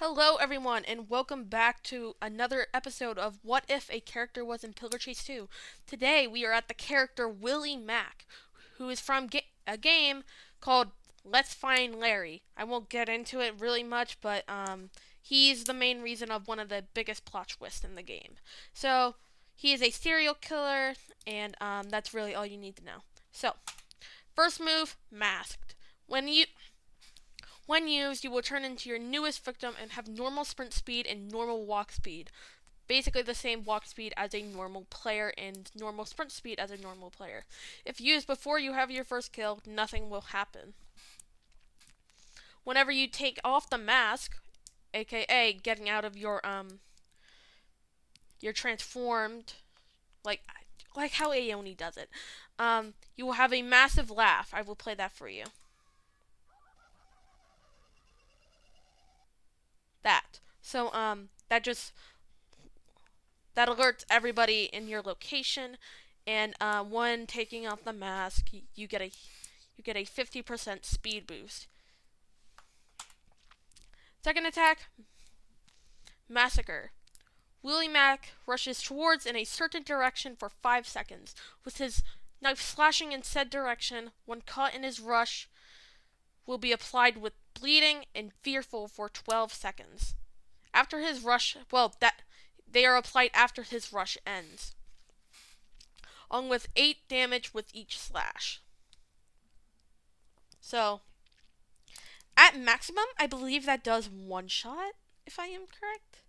Hello, everyone, and welcome back to another episode of What If a Character Was in Pillar Chase 2. Today, we are at the character Willy Mack, who is from a game called Let's Find Larry. I won't get into it really much, but he's the main reason of one of the biggest plot twists in the game. So, he is a serial killer, and that's really all you need to know. So, first move, Masked. When used, you will turn into your newest victim and have normal sprint speed and normal walk speed. Basically the same walk speed as a normal player and normal sprint speed as a normal player. If used before you have your first kill, nothing will happen. Whenever you take off the mask, aka getting out of your transformed, like how Aoni does it, you will have a massive laugh. I will play that for you. That. So that alerts everybody in your location, and when taking off the mask, you get a 50% speed boost. Second attack, Massacre. Willy Mack rushes towards in a certain direction for 5 seconds, with his knife slashing in said direction. When caught in his rush, will be applied with bleeding and fearful for 12 seconds. After his rush, they are applied after his rush ends, along with 8 damage with each slash. So, at maximum, I believe that does one shot, if I am correct.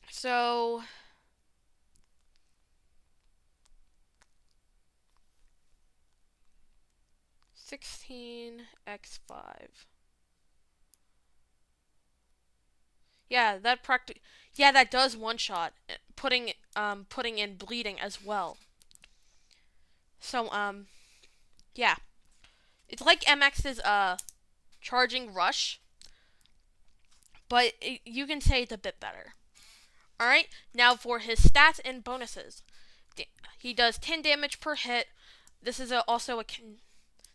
So, (16x5). Yeah, that does one shot, putting in bleeding as well. So, yeah. It's like MX's charging rush, but you can say it's a bit better. Alright, now for his stats and bonuses. He does 10 damage per hit. This is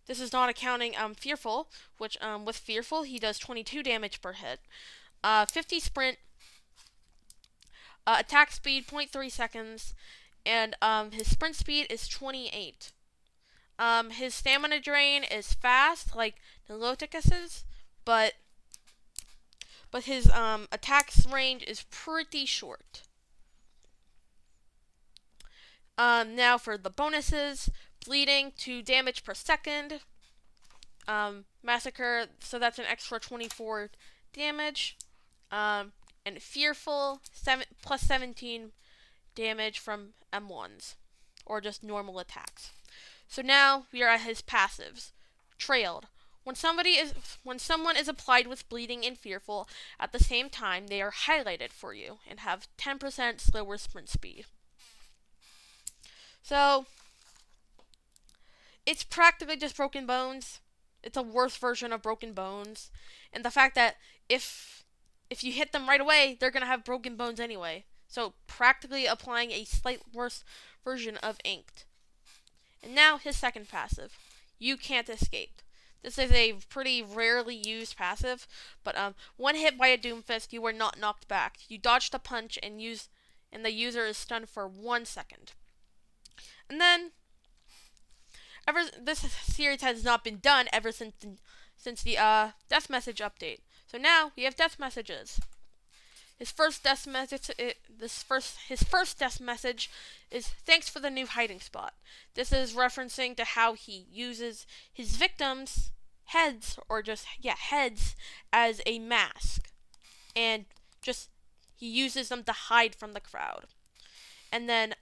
this is not accounting Fearful, which with Fearful he does 22 damage per hit. 50 sprint, attack speed 0.3 seconds, and his sprint speed is 28. His stamina drain is fast, like Niloticus's, but his attacks range is pretty short. Now for the bonuses, bleeding 2 damage per second. Massacre, so that's an extra 24 damage. And Fearful, plus 17 damage from M1s, or just normal attacks. So now we are at his passives. Trailed. When someone is applied with bleeding and fearful at the same time, they are highlighted for you and have 10% slower sprint speed. So it's practically just Broken Bones. It's a worse version of Broken Bones, and the fact that if you hit them right away, they're gonna have broken bones anyway. So practically applying a slight worse version of Inked. And now his second passive, You Can't Escape. This is a pretty rarely used passive, but when hit by a Doomfist, you are not knocked back. You dodge the punch and the user is stunned for 1 second. And then, this series has not been done ever since the death message update. So now we have death messages. His first death message is thanks for the new hiding spot. This is referencing to how he uses his victims' heads as a mask, and he uses them to hide from the crowd. And then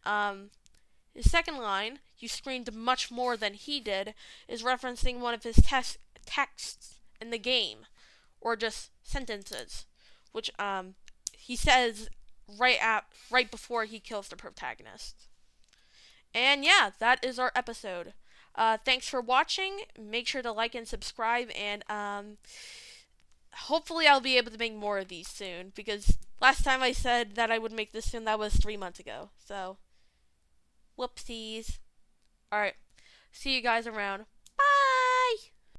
his second line, you screamed much more than he did, is referencing one of his texts in the game, or just sentences, which he says right before he kills the protagonist. And yeah, that is our episode. Thanks for watching. Make sure to like and subscribe, and hopefully I'll be able to make more of these soon, because last time I said that I would make this soon, that was 3 months ago. So, whoopsies. Alright, see you guys around. Bye!